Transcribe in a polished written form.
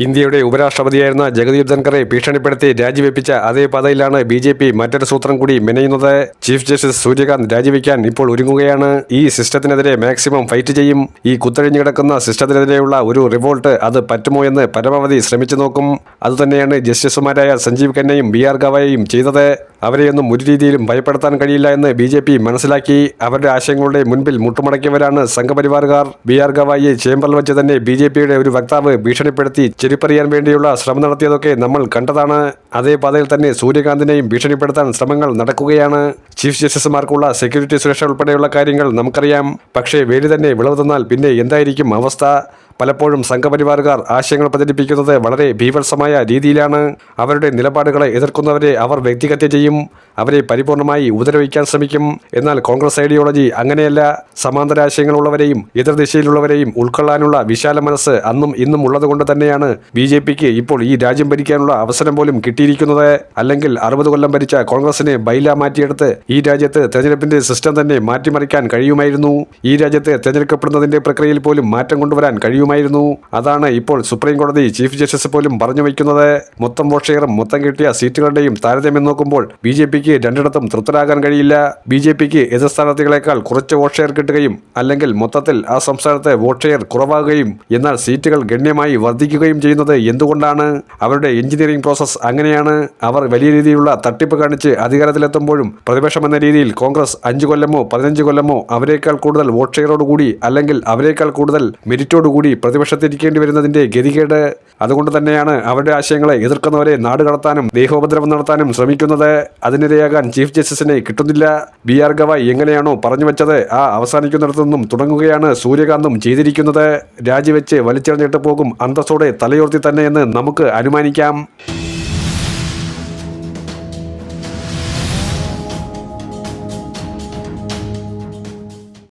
ഇന്ത്യയുടെ ഉപരാഷ്ട്രപതിയായിരുന്ന ജഗദീപ് ധൻഖറെ ഭീഷണിപ്പെടുത്തി രാജിവെപ്പിച്ച അതേ പാതയിലാണ് ബി.ജെ.പി. മറ്റൊരു സൂത്രം കൂടി മെനയുന്നത്. ചീഫ് ജസ്റ്റിസ് സൂര്യകാന്ത് രാജിവെക്കാൻ ഇപ്പോൾ ഒരുങ്ങുകയാണ്. ഈ സിസ്റ്റത്തിനെതിരെ മാക്സിമം ഫൈറ്റ് ചെയ്യും. ഈ കുത്തഴിഞ്ഞു കിടക്കുന്ന സിസ്റ്റത്തിനെതിരെയുള്ള ഒരു റിവോൾട്ട് അത് പറ്റുമോ എന്ന് പരമാവധി ശ്രമിച്ചു നോക്കും. അതുതന്നെയാണ് ജസ്റ്റിസുമാരായ സഞ്ജീവ് ഖന്നയും ബി.ആർ. ഗവായിയും ചെയ്തത്. അവരെയൊന്നും ഒരു രീതിയിലും ഭയപ്പെടുത്താൻ കഴിയില്ല എന്ന് ബി.ജെ.പി. മനസ്സിലാക്കി. അവരുടെ ആശയങ്ങളുടെ മുൻപിൽ മുട്ടുമടക്കിയവരാണ് സംഘപരിവാറുകാർ. ബി.ആർ. ഗവായിയെ ചേംബറിൽ വെച്ച് തന്നെ ബി.ജെ.പിയുടെ ഒരു വക്താവ് ഭീഷണിപ്പെടുത്തി ചെരിപ്പറിയാൻ വേണ്ടിയുള്ള ശ്രമം നടത്തിയതൊക്കെ നമ്മൾ കണ്ടതാണ്. അതേ പാതയിൽ തന്നെ സൂര്യകാന്തിനെയും ഭീഷണിപ്പെടുത്താൻ ശ്രമങ്ങൾ നടക്കുകയാണ്. ചീഫ് ജസ്റ്റിസുമാർക്കുള്ള സെക്യൂരിറ്റി സുരക്ഷ ഉൾപ്പെടെയുള്ള കാര്യങ്ങൾ നമുക്കറിയാം. പക്ഷേ വേലി തന്നെ വിളവ് തന്നാൽ പിന്നെ എന്തായിരിക്കും അവസ്ഥ? പലപ്പോഴും സംഘപരിവാറുകാർ ആശയങ്ങൾ പ്രചരിപ്പിക്കുന്നത് വളരെ ഭീഭത്സമായ രീതിയിലാണ്. അവരുടെ നിലപാടുകളെ എതിർക്കുന്നവരെ അവർ വ്യക്തിഹത്യ ചെയ്യും. അവരെ പരിപൂർണമായി ഉപദ്രവിക്കാൻ ശ്രമിക്കും. എന്നാൽ കോൺഗ്രസ് ഐഡിയോളജി അങ്ങനെയല്ല. സമാന്തര ആശയങ്ങളുള്ളവരെയും എതിർദിശയിലുള്ളവരെയും ഉൾക്കൊള്ളാനുള്ള വിശാല മനസ്സ് അന്നും ഇന്നും ഉള്ളതുകൊണ്ട് തന്നെയാണ് ബി.ജെ.പിക്ക് ഇപ്പോൾ ഈ രാജ്യം ഭരിക്കാനുള്ള അവസരം പോലും കിട്ടിയിരിക്കുന്നത്. അല്ലെങ്കിൽ 60 കൊല്ലം ഭരിച്ച കോൺഗ്രസിനെ ബൈല മാറ്റിയെടുത്ത് ഈ രാജ്യത്ത് തെരഞ്ഞെടുപ്പിന്റെ സിസ്റ്റം തന്നെ മാറ്റിമറിക്കാൻ കഴിയുമായിരുന്നു. ഈ രാജ്യത്ത് തെരഞ്ഞെടുക്കപ്പെടുന്നതിന്റെ പ്രക്രിയയിൽ പോലും മാറ്റം കൊണ്ടുവരാൻ കഴിയുമായിരുന്നു. അതാണ് ഇപ്പോൾ സുപ്രീം കോടതി ചീഫ് ജസ്റ്റിസ് പോലും പറഞ്ഞു വയ്ക്കുന്നത്. മൊത്തം വോട്ട് ഷെയറും മൊത്തം കിട്ടിയ സീറ്റുകളുടെയും താരതമ്യം നോക്കുമ്പോൾ ബി.ജെ.പിക്ക് രണ്ടിടത്തും തൃപ്തരാകാൻ കഴിയില്ല. ബി.ജെ.പിക്ക് എതിർ സ്ഥാനാർത്ഥികളെക്കാൾ കുറച്ച് വോട്ട് ഷെയർ കിട്ടുകയും അല്ലെങ്കിൽ മൊത്തത്തിൽ ആ സംസ്ഥാനത്തെ വോട്ട് ഷെയർ കുറവാകുകയും എന്നാൽ സീറ്റുകൾ ഗണ്യമായി വർദ്ധിക്കുകയും ചെയ്യുന്നത് എന്തുകൊണ്ടാണ്? അവരുടെ എഞ്ചിനീയറിംഗ് പ്രോസസ് അങ്ങനെയാണ്. അവർ വലിയ രീതിയിലുള്ള തട്ടിപ്പ് കാണിച്ച് അധികാരത്തിലെത്തുമ്പോഴും പ്രതിപക്ഷം എന്ന രീതിയിൽ കോൺഗ്രസ് 5 കൊല്ലമോ 15 കൊല്ലമോ അവരെക്കാൾ കൂടുതൽ വോട്ട് ഷെയറോടുകൂടി അല്ലെങ്കിൽ അവരെക്കാൾ കൂടുതൽ മെരിറ്റോടുകൂടി പ്രതിപക്ഷത്തിരിക്കേണ്ടി വരുന്നതിന്റെ ഗതികേട്. അതുകൊണ്ട് തന്നെയാണ് അവരുടെ ആശയങ്ങളെ എതിർക്കുന്നവരെ നാട് കടത്താനും ദേഹോപദ്രവം നടത്താനും ശ്രമിക്കുന്നത്. അതിനിരയാകാൻ ചീഫ് ജസ്റ്റിസിനെ കിട്ടുന്നില്ല. ബി.ആർ. ഗവായ് എങ്ങനെയാണോ പറഞ്ഞു വെച്ചത് ആ അവസാനിക്കുന്നിടത്തു നിന്നും തുടങ്ങുകയാണ് സൂര്യകാന്തും ചെയ്തിരിക്കുന്നത്. രാജിവെച്ച് വലിച്ചെറിഞ്ഞിട്ട് പോകും അന്തസ്സോടെ തലയോർത്തി തന്നെ എന്ന് നമുക്ക് അനുമാനിക്കാം.